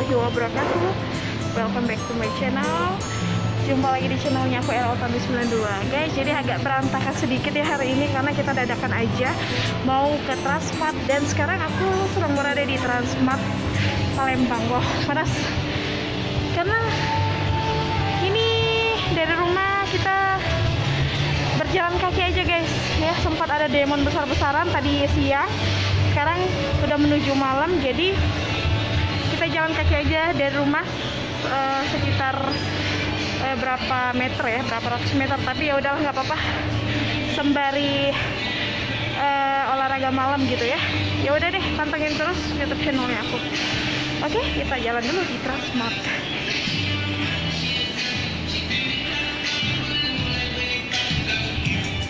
warahmatullahi wabarakatuh. Welcome back to my channel. Jumpa lagi di channelnya aku Elotami92 guys. Jadi agak berantakan sedikit ya hari ini karena kita dadakan aja mau ke Transmart. Dan sekarang aku sedang berada di Transmart Palembang. Wah panas, karena ini dari rumah kita berjalan kaki aja guys ya. Sempat ada demon besar-besaran tadi siang, sekarang udah menuju malam, jadi kita jalan kaki aja dari rumah sekitar berapa meter ya, berapa ratus meter, tapi ya udahlah nggak apa-apa, sembari olahraga malam gitu ya. Ya udah deh, pantengin terus YouTube channelnya aku. Oke, kita jalan dulu di Transmart.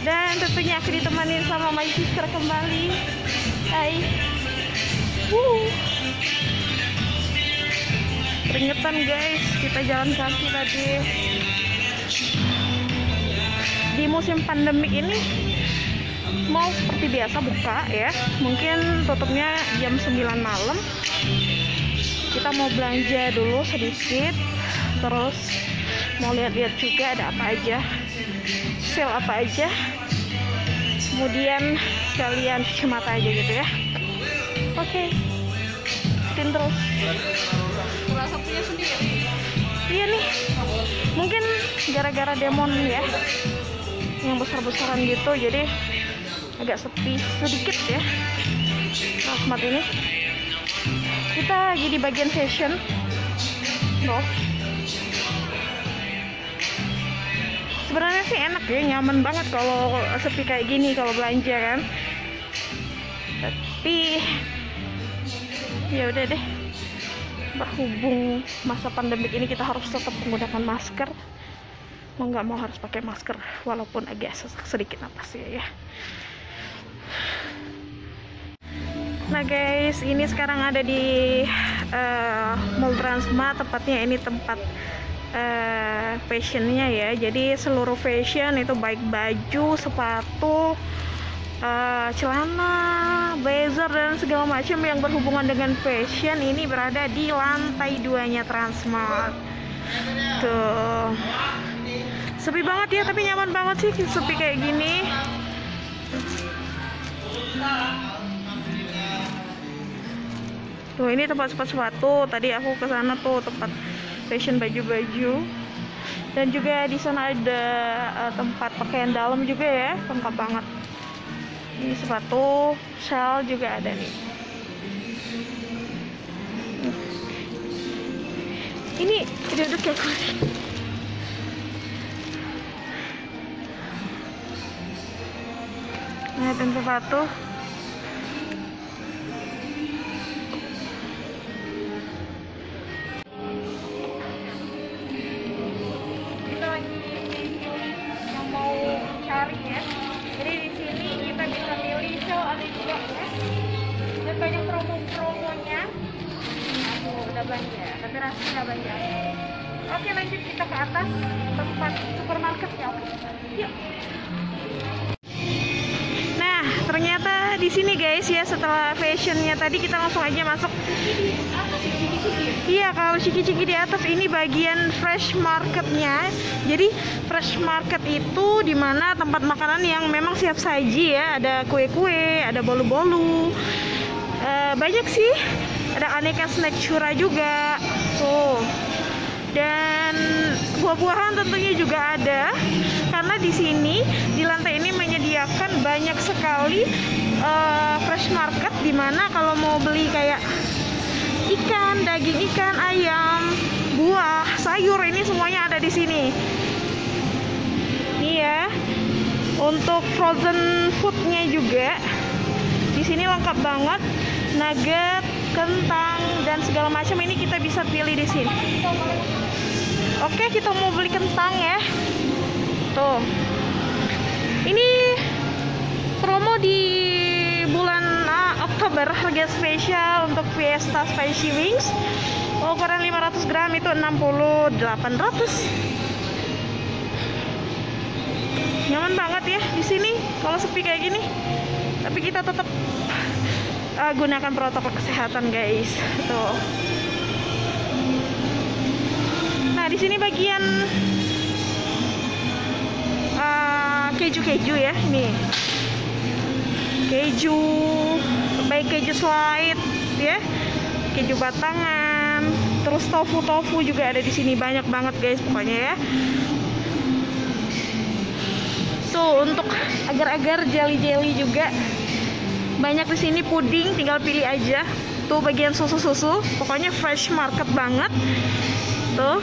Dan tentunya aku ditemani sama my sister kembali. Hai. Keringetan guys, kita jalan kaki tadi. Di musim pandemik ini mall seperti biasa buka ya. Mungkin tutupnya jam 9 malam. Kita mau belanja dulu sedikit, terus mau lihat-lihat juga ada apa aja, sale apa aja, kemudian sekalian cuci mata aja gitu ya. Oke, ikutin terus. Punya sendiri. Iya nih, mungkin gara-gara demon ya, yang besar-besaran gitu, jadi agak sepi sedikit ya Transmart ini. Kita lagi di bagian fashion loh. Sebenarnya sih enak ya, nyaman banget kalau sepi kayak gini kalau belanja kan. Tapi ya udah deh, berhubung masa pandemik ini kita harus tetap menggunakan masker. Mau nggak mau harus pakai masker walaupun agak sesak sedikit napasnya ya. Nah guys, ini sekarang ada di Mall Transmart, tepatnya ini tempat fashionnya ya. Jadi seluruh fashion itu baik baju, sepatu, celana, blazer dan segala macam yang berhubungan dengan fashion ini berada di lantai 2-nya Transmart. Tuh, sepi banget ya, tapi nyaman banget sih sepi kayak gini. Tuh ini tempat sepatu. Tadi aku ke sana tuh tempat fashion baju-baju. Dan juga di sana ada tempat pakaian dalam juga ya, lengkap banget. Ini sepatu, shawl juga ada nih. Ini duduk ya kursi. Nah, sepatu. Banyak promo-promonya. Aku udah belanja, tapi rasanya nggak banyak. Oke, lanjut kita ke atas tempat supermarketnya. Oke, yuk. Nah, ternyata di sini guys ya, setelah fashionnya tadi kita langsung aja masuk. Iya, kalau ciki-ciki di atas ini bagian fresh marketnya. Jadi fresh market itu dimana tempat makanan yang memang siap saji ya. Ada kue-kue, ada bolu-bolu. Banyak sih, ada aneka snack curah juga tuh, dan buah-buahan tentunya juga ada, karena di sini di lantai ini menyediakan banyak sekali fresh market, dimana kalau mau beli kayak ikan, daging ikan, ayam, buah, sayur, ini semuanya ada di sini. Nih ya, untuk frozen foodnya juga di sini lengkap banget. Nugget, kentang dan segala macam ini kita bisa pilih di sini. Oke, kita mau beli kentang ya. Tuh. Ini promo di bulan Oktober, harga spesial untuk Fiesta Spicy Wings. Ukuran 500 gram itu 6800. Nyaman banget ya di sini kalau sepi kayak gini. Tapi kita tetap gunakan protokol kesehatan guys. Tuh. Nah, di sini bagian keju-keju ya, nih. Keju, baik keju slide ya, keju batangan, terus tofu juga ada di sini, banyak banget guys pokoknya ya. Tuh untuk agar-agar jelly juga banyak di sini, puding tinggal pilih aja. Tuh bagian susu, pokoknya fresh market banget. Tuh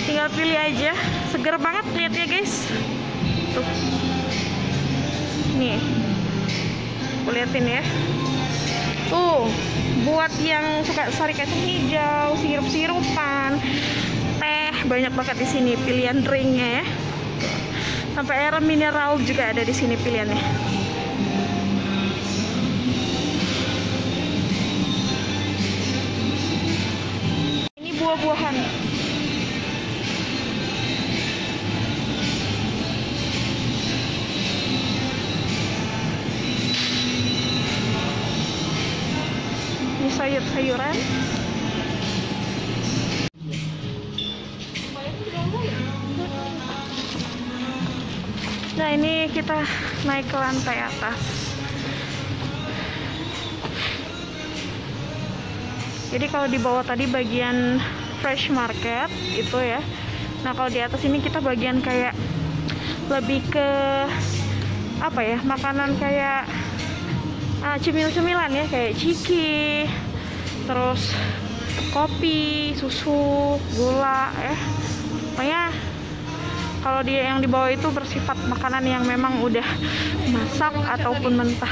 tinggal pilih aja, seger banget lihatnya guys. Tuh nih, aku liatin ya. Tuh buat yang suka sari kacang hijau, sirup-sirupan, teh, banyak banget di sini pilihan drinknya ya. Sampai air mineral juga ada di sini pilihannya. Ini buah-buahan. Ini sayur-sayuran. Nah, ini kita naik ke lantai atas. Jadi kalau di bawah tadi bagian fresh market itu ya. Nah, kalau di atas ini kita bagian kayak lebih ke apa ya, makanan kayak cemil-cemilan ya, kayak ciki, terus kopi, susu, gula ya. Pokoknya kalau dia yang di bawah itu bersifat makanan yang memang udah masak ataupun mentah.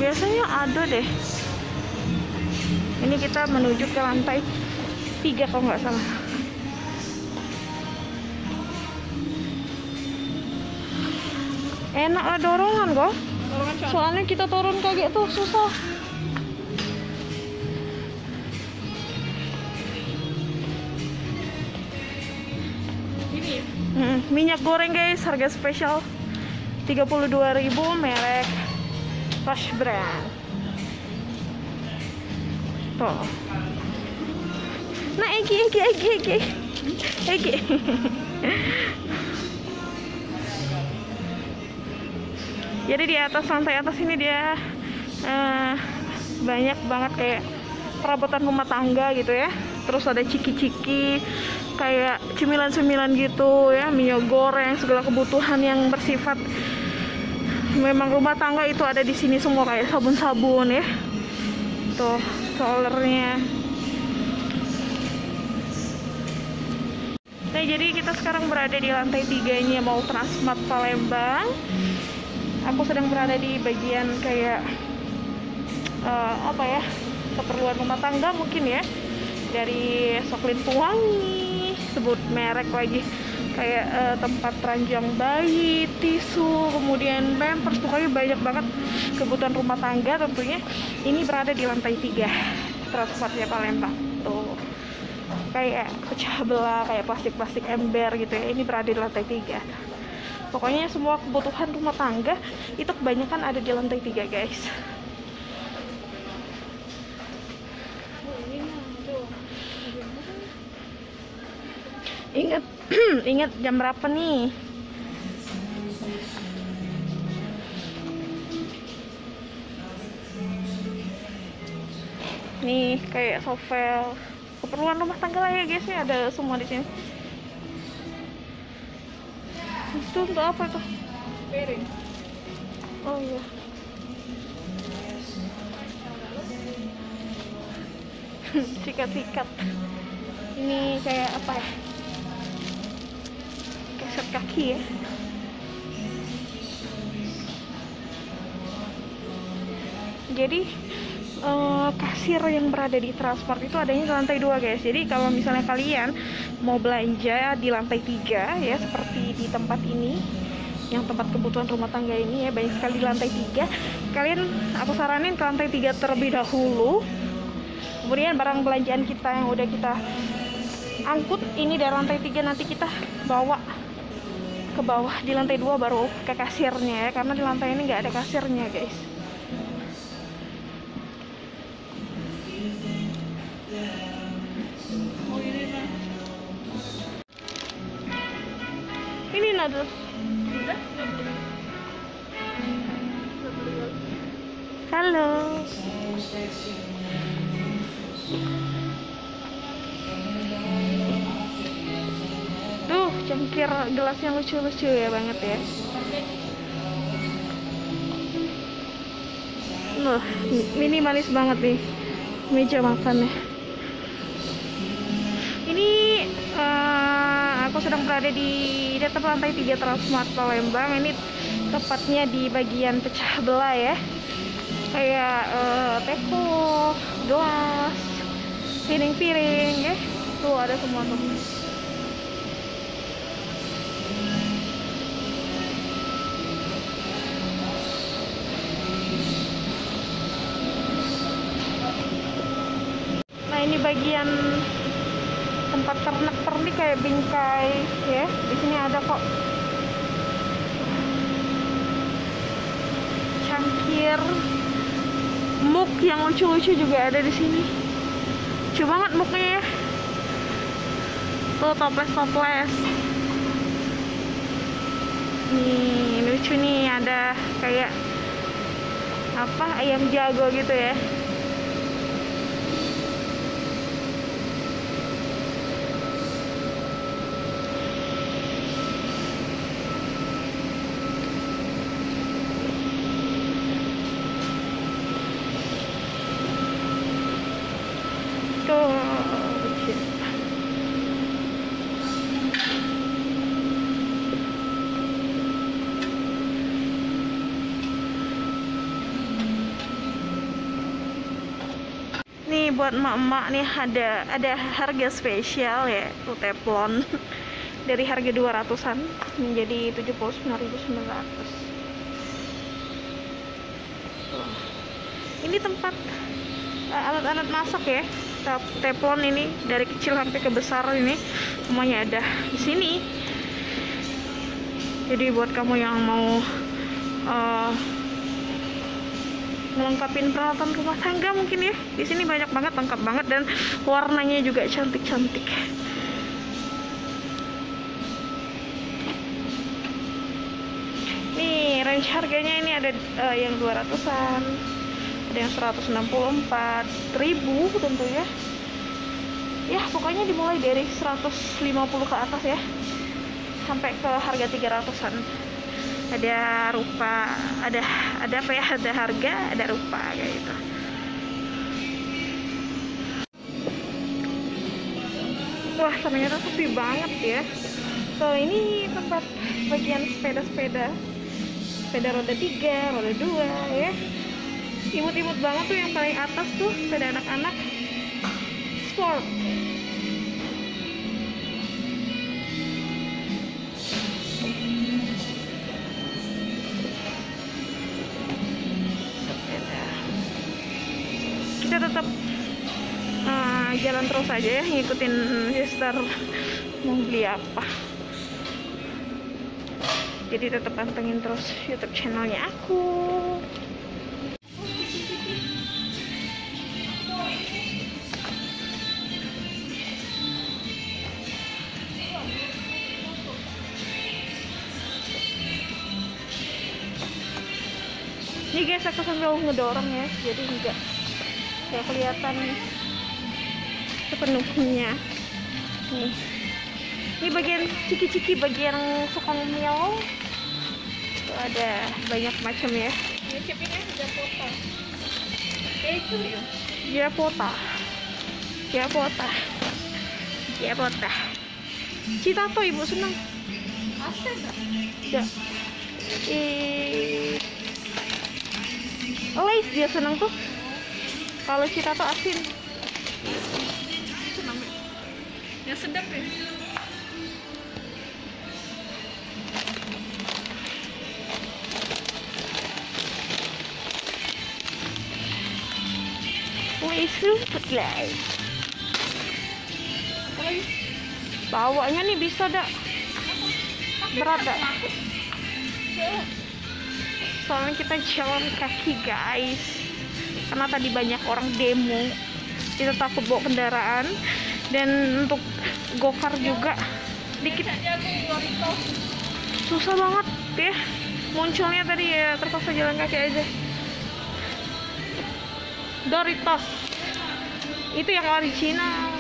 Biasanya ada deh. Ini kita menuju ke lantai 3 kalau nggak salah. Enak lah dorongan kok. Soalnya kita turun kayak tuh susah. Minyak goreng guys, harga spesial 32.000, merek Lush Brand. Tuh. Nah, Egi. Jadi di atas, lantai atas ini dia banyak banget kayak perabotan rumah tangga gitu ya. Terus ada ciki-ciki, kayak cemilan-cemilan gitu ya, minyak goreng, segala kebutuhan yang bersifat memang rumah tangga itu ada di sini semua, kayak sabun-sabun ya. Tuh, solarnya. Nah, jadi kita sekarang berada di lantai 3-nya Mall Transmart Palembang. Aku sedang berada di bagian kayak apa ya, keperluan rumah tangga mungkin ya. Dari Soklin Pewangi, sebut merek lagi, kayak tempat ranjang bayi, tisu, kemudian pampers, pokoknya banyak banget kebutuhan rumah tangga tentunya. Ini berada di lantai 3 Transmartnya Palembang. Tuh, kayak pecah belah, kayak plastik-plastik ember gitu ya. Ini berada di lantai 3. Pokoknya semua kebutuhan rumah tangga itu kebanyakan ada di lantai 3 guys. Ingat jam berapa nih? Nih kayak sovel, keperluan rumah tangga lah ya guys ya, ada semua di sini. Itu untuk apa tuh? Piring. Oh iya. Sikat-sikat. Ini kayak apa ya? Keset kaki ya. Jadi kasir yang berada di Transmart itu adanya di lantai 2 guys. Jadi kalau misalnya kalian mau belanja di lantai 3 ya, seperti di tempat ini, yang tempat kebutuhan rumah tangga ini ya, banyak sekali di lantai 3. Kalian, aku saranin ke lantai 3 terlebih dahulu. Kemudian barang belanjaan kita yang udah kita angkut ini dari lantai 3, nanti kita bawa ke bawah di lantai 2 baru ke kasirnya ya, karena di lantai ini nggak ada kasirnya guys. ada. Halo. Tuh, cangkir gelas yang lucu-lucu ya banget ya. Loh, minimalis banget nih meja makannya. Ini aku sedang berada di data lantai 3 Transmart Palembang. Ini tepatnya di bagian pecah belah ya, kayak teko, gelas, piring-piring ya. Tuh ada semua tuh. Nah ini bagian tempat ternak-pernik kayak bingkai ya. Di sini ada kok cangkir, mug yang lucu-lucu juga ada di sini. Lucu banget muknya ya. Tuh toples-toples. Nih lucu nih, ada kayak apa, ayam jago gitu ya. Nih buat emak-emak nih ada harga spesial ya, tuh teflon dari harga 200-an menjadi 79.900. Ini tempat alat-alat masak ya. Teflon ini dari kecil sampai ke besar ini semuanya ada di sini. Jadi buat kamu yang mau melengkapin peralatan rumah tangga mungkin ya, di sini banyak banget, lengkap banget, dan warnanya juga cantik-cantik. Nih range harganya ini ada yang 200-an, ada yang 164.000 tentunya ya. Pokoknya dimulai dari 150 ke atas ya, sampai ke harga 300-an. Ada rupa, ada apa ya, ada harga, ada rupa kayak gitu. Wah ternyata sepi banget ya. So ini tempat bagian sepeda roda 3, roda 2 ya. Imut-imut banget tuh yang paling atas tuh, sepeda anak-anak sport. Sepeda. Kita tetap jalan terus aja ya, ngikutin Sister mau beli apa. Jadi tetap pantengin terus YouTube channelnya aku. Ini guys, aku sambil ngedorong ya, jadi enggak kelihatan sepenuhnya. Nih, ini bagian ciki-ciki, bagian sokong mil. Tuh ada banyak macam ya. Ini chipnya Japota. Itu ya. Japota. Citato ibu senang. Asin enggak? Lace dia senang tuh. Kalau Citato asin. Itu namanya. Ya sedap ya. Super guys. Bawanya nih bisa dak. Berat dak. Soalnya kita jalan kaki guys, karena tadi banyak orang demo, kita takut bawa kendaraan, dan untuk go-kar juga dikit. susah banget ya munculnya tadi ya, terpaksa jalan kaki aja. Doritos itu yang original.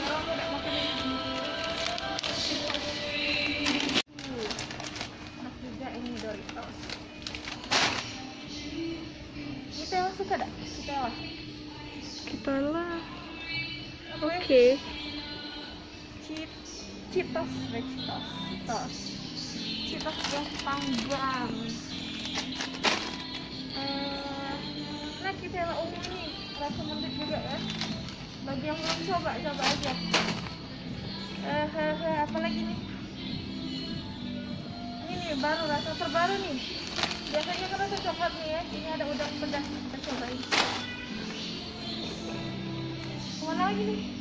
Enak juga ini Doritos. Kita suka dah, kita lah. Oke. Cheetos yang panggang. Nah kita lah umum nih, rasa mentah juga ya. Bagi yang belum coba aja. Apalagi nih? Ini nih baru, rasa terbaru nih. Biasanya kan rasa coklat nih ya. Ini ada udang pedas, kita cobain. Mana lagi nih?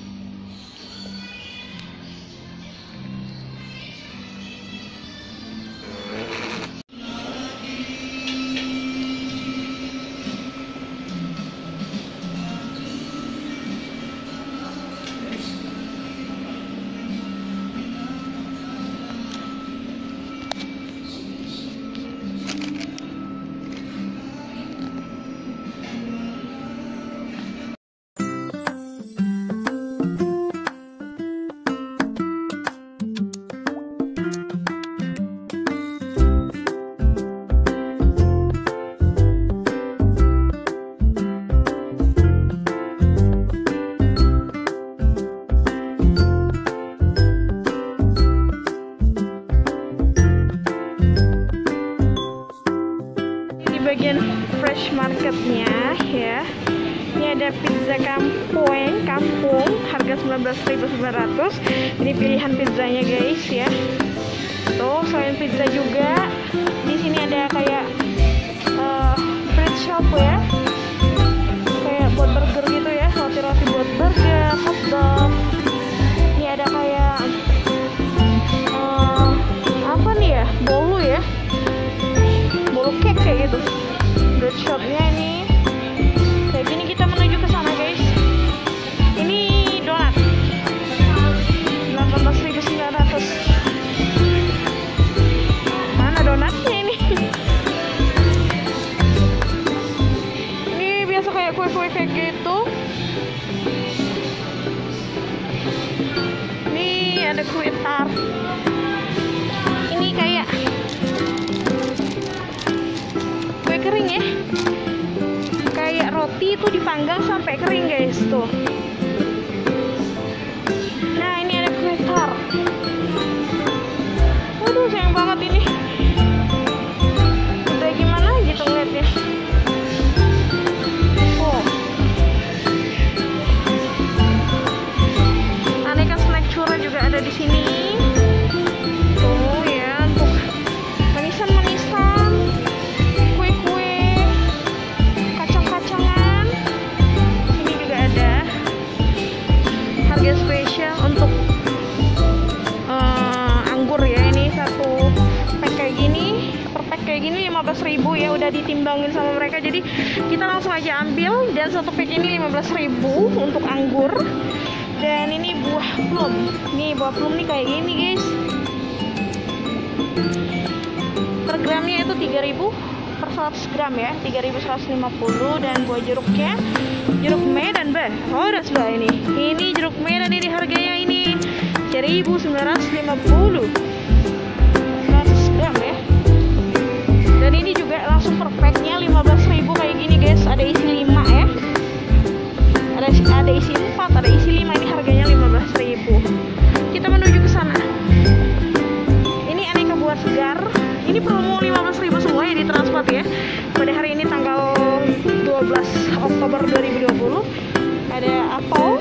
Bagian fresh marketnya ya, ini ada pizza kampung harga 19.900. ini pilihan pizzanya guys ya. Tuh selain pizza juga di sini ada kayak bread shop ya, kayak buat burger gitu ya, roti-roti buat burger, hotdog. Ini ada kayak apa nih ya, bolu ya, bolu cake kayak gitu. Bread shopnya ini kayak gini, kita menuju ke sana guys. Ini donat 18.900. Mana donatnya ini? Ini biasa kayak kue-kue kayak gitu. Ini ada kue tart. Ini kayak kue kering ya, kayak roti itu dipanggang sampai kering guys tuh. Nah ini ada kue tart. Waduh sayang banget ini, udah gimana gitu ngeliatnya. Oh, aneka snack curah juga ada di sini. Tuh ya, untuk manisan-manisan, kue-kue, kacang-kacangan. Ini juga ada harga spesial untuk anggur ya. Ini satu pack kayak gini, per pack kayak gini 15.000 ya, udah ditimbangin sama mereka. Jadi kita langsung aja ambil, dan satu pack ini 15.000 untuk anggur. Dan ini buah plum. Nih buah plum nih kayak gini guys. Per gramnya itu 3.000 per 100 gram ya, 3.150. Dan buah jeruknya, jeruk medan bah. Oh udah sebelah ini. Ini jeruk medan, ini harganya ini 1.950 100 gram ya. Dan ini juga langsung per packnya 15.000 kayak gini guys. Ada isi 5 ya, ada isi 4, ada isi 5. Ini harganya 15.000. Kita menuju ke sana. Ini aneka buah segar. Ini promo 15.000 semua ya di Transmart ya. Pada hari ini tanggal 12 Oktober 2020. Ada apel,